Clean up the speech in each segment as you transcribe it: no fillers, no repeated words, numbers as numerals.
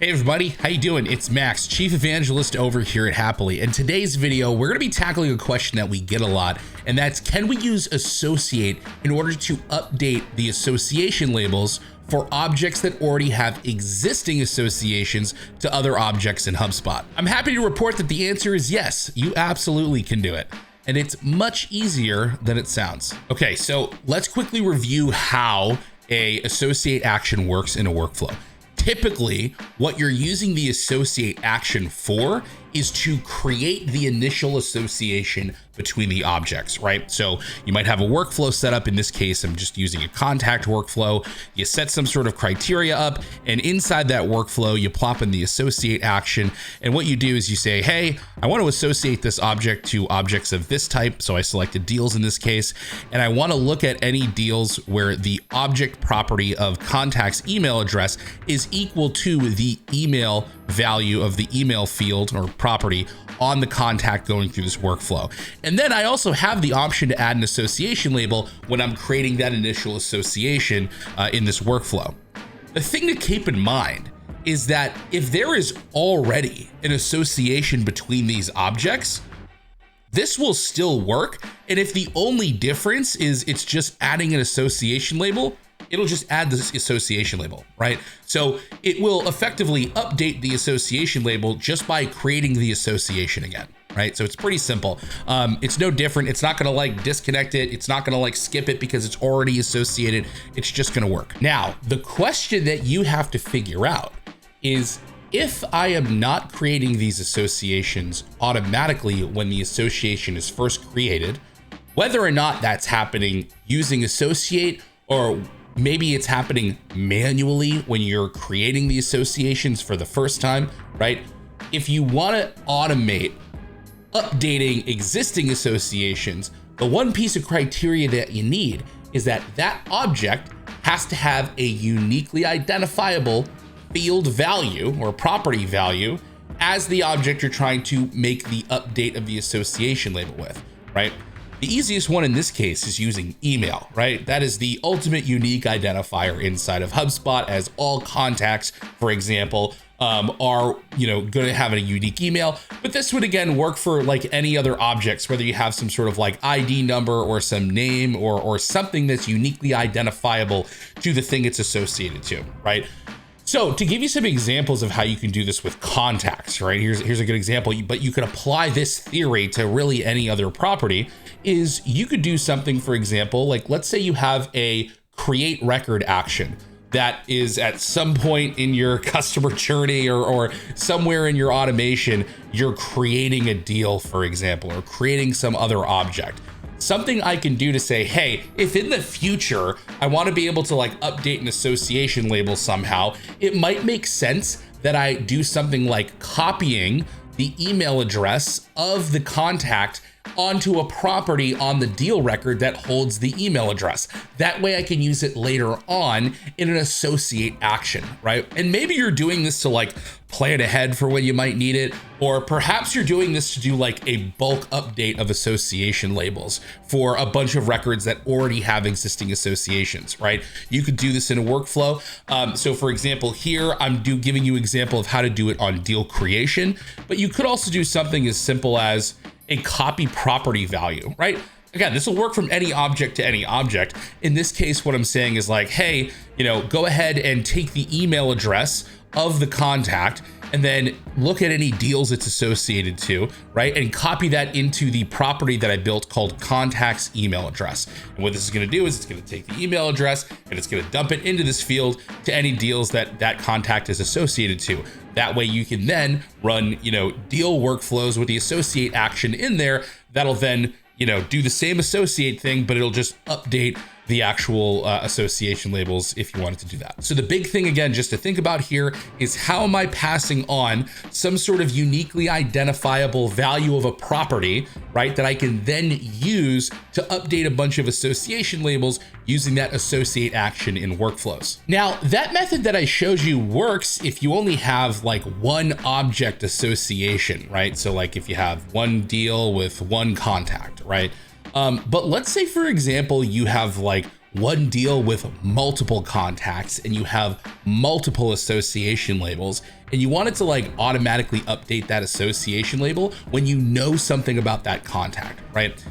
Hey everybody, how you doing? It's Max, Chief Evangelist over here at Happily. In today's video, we're going to be tackling a question that we get a lot, and that's, can we use Associate in order to update the association labels for objects that already have existing associations to other objects in HubSpot? I'm happy to report that the answer is yes, you absolutely can do it. And it's much easier than it sounds. Okay, so let's quickly review how a associate action works in a workflow. Typically, what you're using the associate action for is to create the initial association between the objects, right? So you might have a workflow set up. In this case, I'm just using a contact workflow. You set some sort of criteria up, and inside that workflow, you plop in the associate action. And what you do is you say, hey, I want to associate this object to objects of this type. So I selected deals in this case, and I want to look at any deals where the object property of contact's email address is equal to the email value of the email field or property on the contact going through this workflow. And then I also have the option to add an association label when I'm creating that initial association in this workflow. The thing to keep in mind is that if there is already an association between these objects, this will still work. And if the only difference is it's just adding an association label, it'll just add this association label, right? So it will effectively update the association label just by creating the association again, right? So it's pretty simple. It's no different. It's not gonna like disconnect it. It's not gonna like skip it because it's already associated. It's just gonna work. Now, the question that you have to figure out is, if I am not creating these associations automatically when the association is first created, whether or not that's happening using Associate, or maybe it's happening manually when you're creating the associations for the first time, right? If you want to automate updating existing associations, the one piece of criteria that you need is that that object has to have a uniquely identifiable field value or property value as the object you're trying to make the update of the association label with, right? The easiest one in this case is using email, right? That is the ultimate unique identifier inside of HubSpot, as all contacts, for example, are going to have a unique email. But this would again work for like any other objects, whether you have some sort of like ID number or some name or something that's uniquely identifiable to the thing it's associated to, right? So to give you some examples of how you can do this with contacts, right? Here's a good example, but you could apply this theory to really any other property. Is you could do something, for example, like let's say you have a create record action that is at some point in your customer journey or somewhere in your automation, you're creating a deal, for example, or creating some other object. Something I can do to say, hey, if in the future I want to be able to like update an association label somehow, it might make sense that I do something like copying the email address of the contact onto a property on the deal record that holds the email address. That way I can use it later on in an associate action, right? And maybe you're doing this to like plan ahead for when you might need it, or perhaps you're doing this to do like a bulk update of association labels for a bunch of records that already have existing associations, right? You could do this in a workflow. So for example, here I'm giving you an example of how to do it on deal creation, but you could also do something as simple as a copy property value, right? Again, this will work from any object to any object. In this case, what I'm saying is like, hey, go ahead and take the email address of the contact and then look at any deals it's associated to, right? And copy that into the property that I built called contact's email address. And what this is gonna do is it's gonna take the email address and it's gonna dump it into this field to any deals that that contact is associated to. That way you can then run, deal workflows with the associate action in there. That'll then, do the same associate thing, but it'll just update the actual association labels if you wanted to do that. So the big thing, again, just to think about here is, how am I passing on some sort of uniquely identifiable value of a property, right, that I can then use to update a bunch of association labels using that associate action in workflows. Now, that method that I showed you works if you only have like one object association, right? So like if you have one deal with one contact, right? But let's say, for example, you have like one deal with multiple contacts and you have multiple association labels, and you want it to like automatically update that association label when you know something about that contact, right?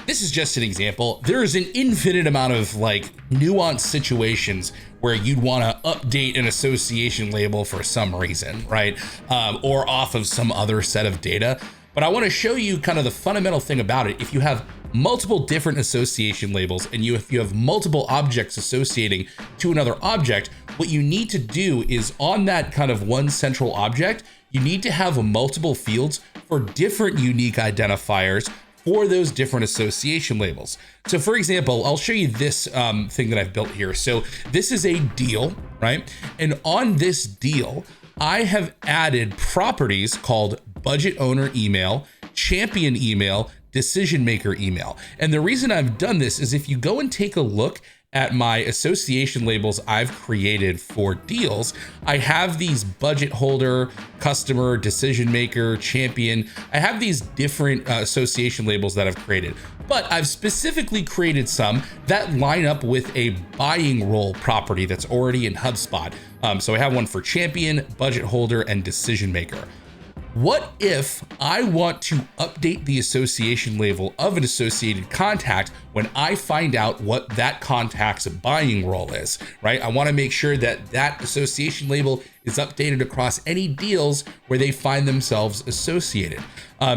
This is just an example. There is an infinite amount of like nuanced situations where you'd want to update an association label for some reason, right? Or off of some other set of data. But I want to show you kind of the fundamental thing about it. If you have multiple different association labels and if you have multiple objects associating to another object, what you need to do is on that kind of one central object, you need to have multiple fields for different unique identifiers for those different association labels. So for example, I'll show you this thing that I've built here. So this is a deal, right? And on this deal, I have added properties called budget owner email, champion email, decision maker email. And the reason I've done this is if you go and take a look at my association labels I've created for deals, I have these budget holder, customer, decision maker, champion. I have these different association labels that I've created, but I've specifically created some that line up with a buying role property that's already in HubSpot. So I have one for champion, budget holder, and decision maker. What if I want to update the association label of an associated contact when I find out what that contact's buying role is, right? I want to make sure that that association label is updated across any deals where they find themselves associated.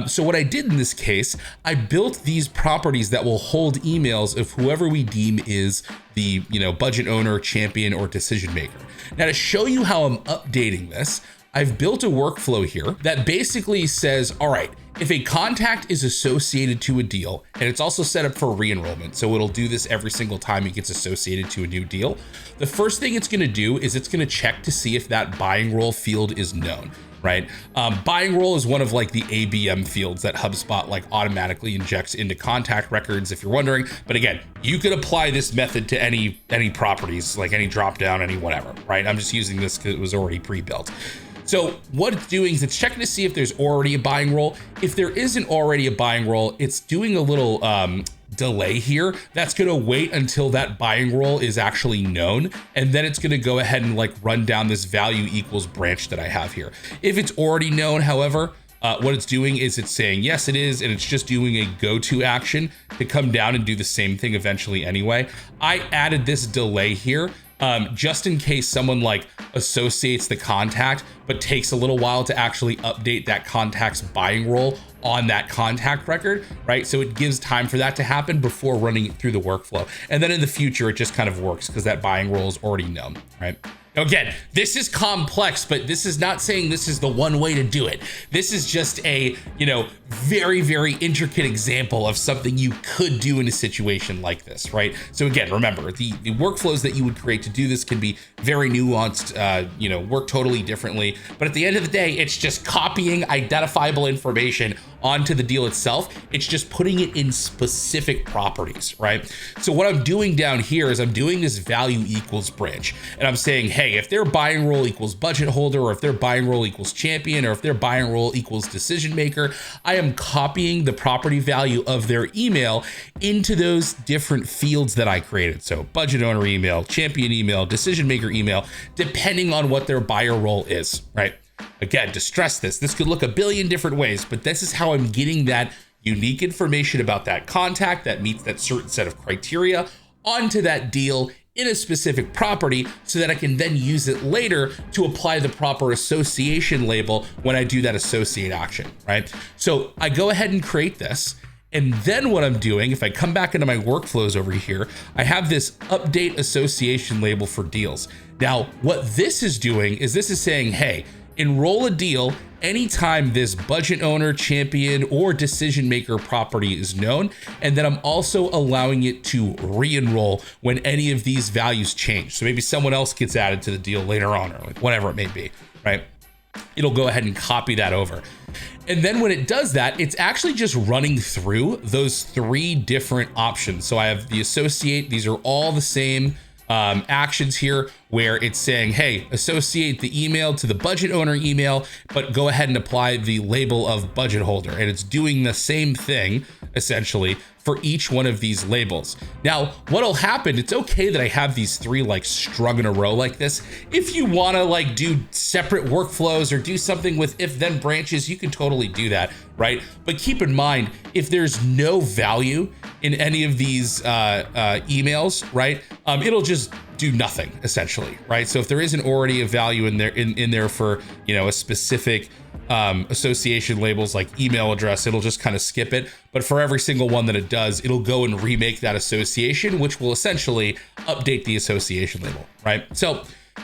So what I did in this case, I built these properties that will hold emails of whoever we deem is the, budget owner, champion, or decision maker. Now to show you how I'm updating this, I've built a workflow here that basically says, all right, if a contact is associated to a deal, and it's also set up for re-enrollment, so it'll do this every single time it gets associated to a new deal, the first thing it's gonna do is it's gonna check to see if that buying role field is known, right? Buying role is one of like the ABM fields that HubSpot like automatically injects into contact records, if you're wondering. But again, you could apply this method to any properties, like any dropdown, any whatever, right? I'm just using this because it was already pre-built. So what it's doing is it's checking to see if there's already a buying role. If there isn't already a buying role, it's doing a little delay here. That's gonna wait until that buying role is actually known. And then it's gonna go ahead and like run down this value equals branch that I have here. If it's already known, however, what it's doing is it's saying, yes, it is. And it's just doing a go-to action to come down and do the same thing eventually anyway. I added this delay here just in case someone like associates the contact, but takes a little while to actually update that contact's buying role on that contact record, right? So it gives time for that to happen before running it through the workflow. And then in the future, it just kind of works because that buying role is already known, right? Again, this is complex, but this is not saying this is the one way to do it. This is just a, very, very intricate example of something you could do in a situation like this, right? So again, remember, the workflows that you would create to do this can be very nuanced, work totally differently. But at the end of the day, it's just copying identifiable information onto the deal itself. It's just putting it in specific properties, right? So what I'm doing down here is I'm doing this value equals branch, and I'm saying, hey, if their buying role equals budget holder, or if their buying role equals champion, or if their buying role equals decision maker, I am copying the property value of their email into those different fields that I created. So budget owner email, champion email, decision maker email, depending on what their buyer role is, right? Again, to stress this could look a billion different ways, but this is how I'm getting that unique information about that contact that meets that certain set of criteria onto that deal in a specific property, so that I can then use it later to apply the proper association label when I do that associate action, right? So I go ahead and create this. And then what I'm doing, if I come back into my workflows over here, I have this update association label for deals. Now, what this is doing is this is saying, hey, enroll a deal anytime this budget owner, champion, or decision maker property is known. And then I'm also allowing it to re-enroll when any of these values change. So maybe someone else gets added to the deal later on, or like whatever it may be, right? It'll go ahead and copy that over. And then when it does that, it's actually just running through those three different options. So I have the associate, these are all the same actions here, where it's saying, hey, associate the email to the budget owner email, but go ahead and apply the label of budget holder. And it's doing the same thing essentially for each one of these labels. Now, what'll happen, it's okay that I have these three like strung in a row like this. If you wanna like do separate workflows or do something with if then branches, you can totally do that, right? But keep in mind, if there's no value in any of these emails, right? It'll just do nothing essentially, right? So if there isn't already a value in there for, you know, a specific association labels like email address, it'll just kind of skip it. But for every single one that it does, it'll go and remake that association, which will essentially update the association label, right? So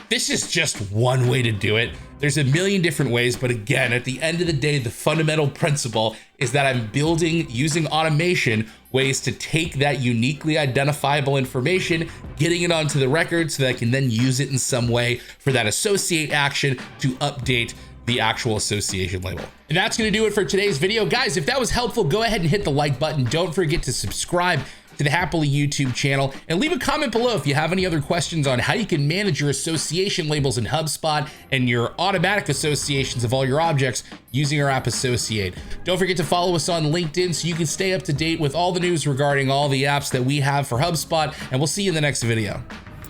this is just one way to do it. There's a million different ways, but again, at the end of the day, the fundamental principle is that I'm building, using automation, ways to take that uniquely identifiable information, getting it onto the record so that I can then use it in some way for that associate action to update the actual association label. And that's gonna do it for today's video. Guys, if that was helpful, go ahead and hit the like button. Don't forget to subscribe to the Happily YouTube channel and leave a comment below if you have any other questions on how you can manage your association labels in HubSpot and your automatic associations of all your objects using our app Associ8. Don't forget to follow us on LinkedIn so you can stay up to date with all the news regarding all the apps that we have for HubSpot, and we'll see you in the next video.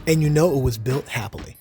And you know it was built happily.